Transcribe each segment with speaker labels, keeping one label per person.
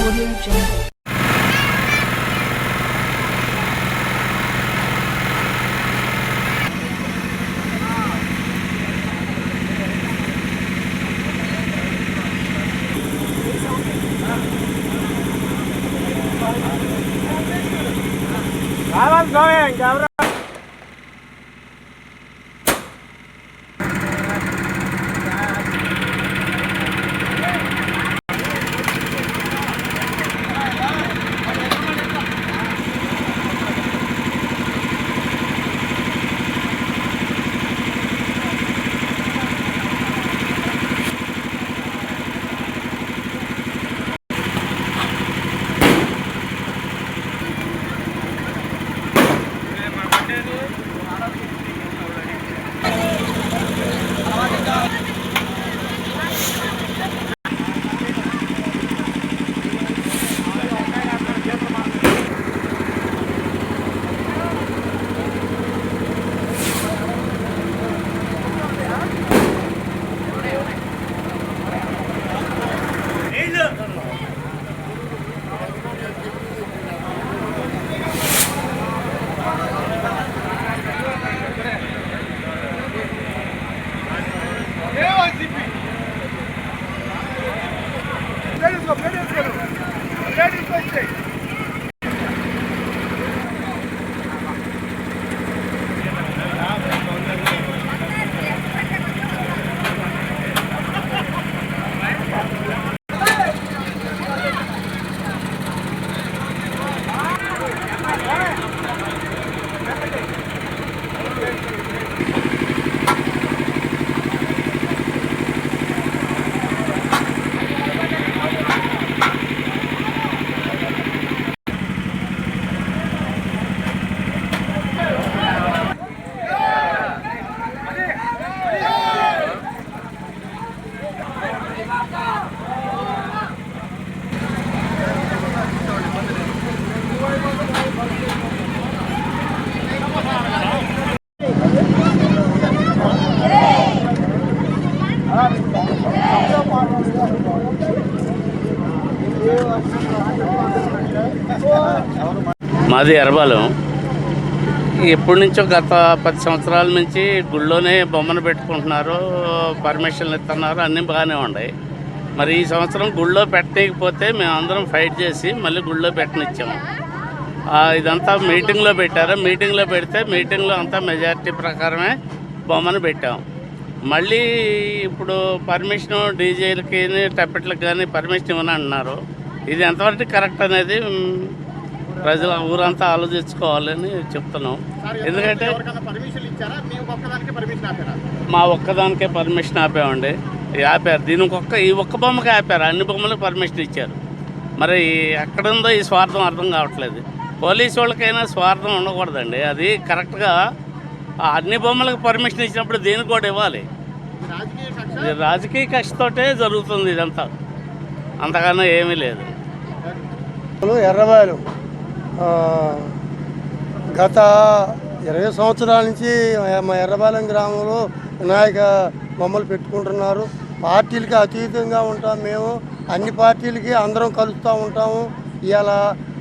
Speaker 1: Audio Jungle.
Speaker 2: మాది ఎర్రబాలెం. ఎప్పటి నుంచో గత 10 సంవత్సరాల నుంచి గుళ్ళోనే బొమ్మను పెట్టుకుంటున్నారు, పర్మిషన్లు ఇస్తున్నారు, అన్నీ బాగానే ఉన్నాయి. మరి ఈ సంవత్సరం గుళ్ళో పెట్టకపోతే మేము అందరం ఫైట్ చేసి మళ్ళీ గుళ్ళో పెట్టనిచ్చాము. ఇదంతా మీటింగ్లో పెట్టారు. మీటింగ్లో పెడితే మీటింగ్లో అంతా మెజారిటీ ప్రకారమే బొమ్మను పెట్టాం. మళ్ళీ ఇప్పుడు పర్మిషను డీజేలకి టెప్పెట్లకు కానీ పర్మిషన్ ఇవ్వని అంటున్నారు. ఇది ఎంతవరకు కరెక్ట్ అనేది ప్రజల ఊరంతా ఆలోచించుకోవాలని చెప్తున్నాం. ఎందుకంటే మా ఒక్కదానికే పర్మిషన్ ఆపామండి. ఆపారు ఈ ఒక్క బొమ్మకి ఆపారు, అన్ని బొమ్మలకు పర్మిషన్ ఇచ్చారు. మరి ఎక్కడుందో ఈ స్వార్థం అర్థం కావట్లేదు. పోలీసు వాళ్ళకైనా స్వార్థం ఉండకూడదండి. అది కరెక్ట్గా అన్ని బొమ్మలకు పర్మిషన్ ఇచ్చినప్పుడు దీనికి కూడా ఇవ్వాలి. ఇది రాజకీయ కక్షతోటే జరుగుతుంది ఇదంతా, అంతకన్నా ఏమీ లేదు.
Speaker 3: ఎర్రబాలెం గత 20 సంవత్సరాల నుంచి మా ఎర్రబాలెం గ్రామంలో వినాయక బొమ్మలు పెట్టుకుంటున్నారు. పార్టీలకి అతీతంగా ఉంటాం మేము. అన్ని పార్టీలకి అందరం కలుస్తూ ఉంటాము. ఇవాళ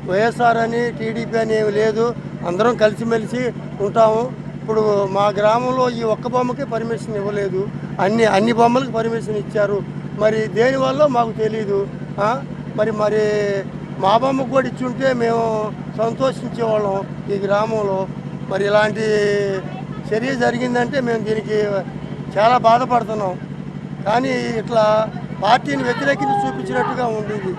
Speaker 3: వైఎస్ఆర్ అని టీడీపీ అని ఏమి లేదు, అందరం కలిసిమెలిసి ఉంటాము. ఇప్పుడు మా గ్రామంలో ఈ ఒక్క బొమ్మకి పర్మిషన్ ఇవ్వలేదు, అన్ని బొమ్మలకు పర్మిషన్ ఇచ్చారు. మరి దేనివల్ల మాకు తెలీదు. మరి మా బొమ్మకు కూడా ఇచ్చుంటే మేము సంతోషించేవాళ్ళం ఈ గ్రామంలో. మరి ఇలాంటి చర్య జరిగిందంటే మేము దీనికి చాలా బాధపడుతున్నాం. కానీ ఇట్లా పార్టీని వ్యతిరేకించి చూపించినట్టుగా ఉండేది.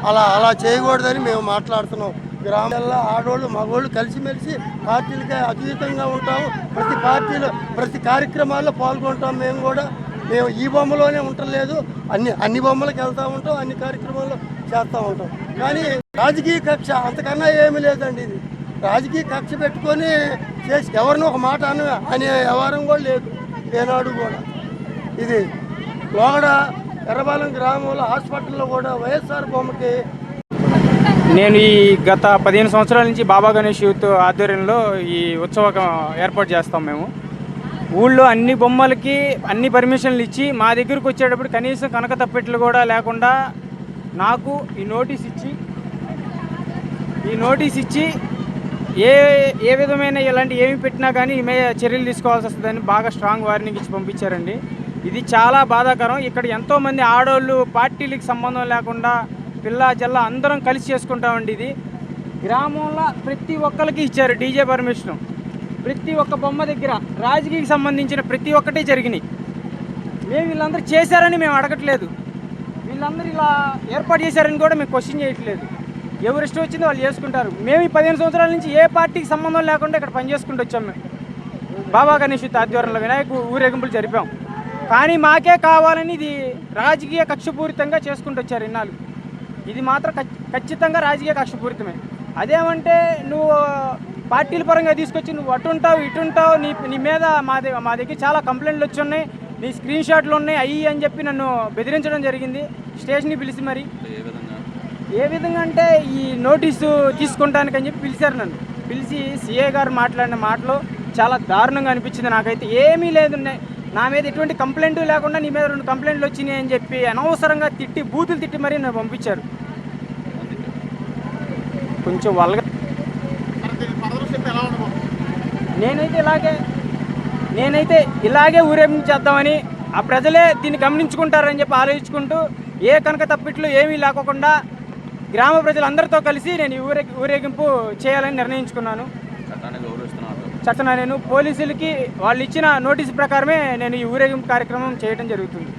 Speaker 3: అలా చేయకూడదని మేము మాట్లాడుతున్నాం. గ్రామాల్లో ఆడవాళ్ళు మగవాళ్ళు కలిసిమెలిసి పార్టీలకి అతీతంగా ఉంటాము. ప్రతి కార్యక్రమాల్లో పాల్గొంటాం. మేము ఈ బొమ్మలోనే ఉండలేదు, అన్ని బొమ్మలకు వెళ్తూ ఉంటాం, అన్ని కార్యక్రమాల్లో చేస్తూ ఉంటాం. కానీ రాజకీయ కక్ష అంతకన్నా ఏమీ లేదండి. ఇది రాజకీయ కక్ష పెట్టుకొని చేసి ఎవరిని ఒక మాట అనే వ్యవహారం కూడా లేదు ఏనాడు కూడా. ఇది లోగడ ఎర్రబాలెం గ్రామంలో హాస్పిటల్లో కూడా వైఎస్ఆర్ బొమ్మకి
Speaker 4: నేను ఈ గత 15 సంవత్సరాల నుంచి బాబా గణేష్ యూత్ ఆధ్వర్యంలో ఈ ఉత్సవం ఏర్పాటు చేస్తాం. మేము ఊళ్ళో అన్ని బొమ్మలకి అన్ని పర్మిషన్లు ఇచ్చి మా దగ్గరకు వచ్చేటప్పుడు కనీసం కనక తప్పెట్లు కూడా లేకుండా నాకు ఈ నోటీస్ ఇచ్చి ఈ నోటీస్ ఇచ్చి ఏ ఏ విధమైన ఇలాంటి ఏమి పెట్టినా కానీ ఈ మీద చర్యలు తీసుకోవాల్సి వస్తుందని బాగా స్ట్రాంగ్ వార్నింగ్ ఇచ్చి పంపించారండి. ఇది చాలా బాధాకరం. ఇక్కడ ఎంతోమంది ఆడవాళ్ళు పార్టీలకు సంబంధం లేకుండా పిల్ల జల్ల అందరం కలిసి చేసుకుంటామండి. ఇది గ్రామంలో ప్రతి ఒక్కరికి ఇచ్చారు డీజే పర్మిషన్. ప్రతి ఒక్క బొమ్మ దగ్గర రాజకీయకి సంబంధించిన ప్రతి ఒక్కటి జరిగినాయి. మేము వీళ్ళందరూ చేశారని మేము అడగట్లేదు, వీళ్ళందరూ ఇలా ఏర్పాటు చేశారని కూడా మేము క్వశ్చన్ చేయట్లేదు. ఎవరు ఇష్టం వచ్చిందో వాళ్ళు చేసుకుంటారు. మేము ఈ 15 సంవత్సరాల నుంచి ఏ పార్టీకి సంబంధం లేకుండా ఇక్కడ పనిచేసుకుంటూ వచ్చాం. మేము బాబా గణేష్ ఆధ్వర్యంలో వినాయక ఊరేగింపులు జరిపాం. కానీ మాకే కావాలని ఇది రాజకీయ కక్షపూరితంగా చేసుకుంటూ వచ్చారు ఇన్నాళ్ళు. ఇది మాత్రం ఖచ్చితంగా రాజకీయ కక్షపూరితమే. అదేమంటే నువ్వు పార్టీల పరంగా తీసుకొచ్చి నువ్వు అటుంటావు ఇటుంటావు, నీ మీద మా దగ్గర చాలా కంప్లైంట్లు వచ్చి ఉన్నాయి, నీ స్క్రీన్ షాట్లు ఉన్నాయి అయ్యి అని చెప్పి నన్ను బెదిరించడం జరిగింది స్టేషన్కి పిలిచి. మరి ఏ విధంగా అంటే ఈ నోటీసు తీసుకుంటానికి అని చెప్పి పిలిచారు నన్ను. పిలిచి సిఏ గారు మాట్లాడిన మాటలు చాలా దారుణంగా అనిపించింది నాకైతే. ఏమీ లేదు, నా మీద ఎటువంటి కంప్లైంట్ లేకుండా నీ మీద 2 కంప్లైంట్లు వచ్చినాయి అని చెప్పి అనవసరంగా తిట్టి బూతులు తిట్టి మరీ నన్ను పంపించారు. కొంచెం వల్గా నేనైతే ఇలాగే ఊరేగింపు చేద్దామని ఆ ప్రజలే దీన్ని గమనించుకుంటారని చెప్పి ఆలోచించుకుంటూ ఏ కనుక తప్పిట్లు ఏమీ లేకుండా గ్రామ ప్రజలందరితో కలిసి నేను ఊరేగింపు చేయాలని నిర్ణయించుకున్నాను. చట్టన నేను పోలీసులకి వాళ్ళు ఇచ్చిన నోటీసు ప్రకారమే నేను ఈ ఊరేగింపు కార్యక్రమం చేయడం జరుగుతుంది.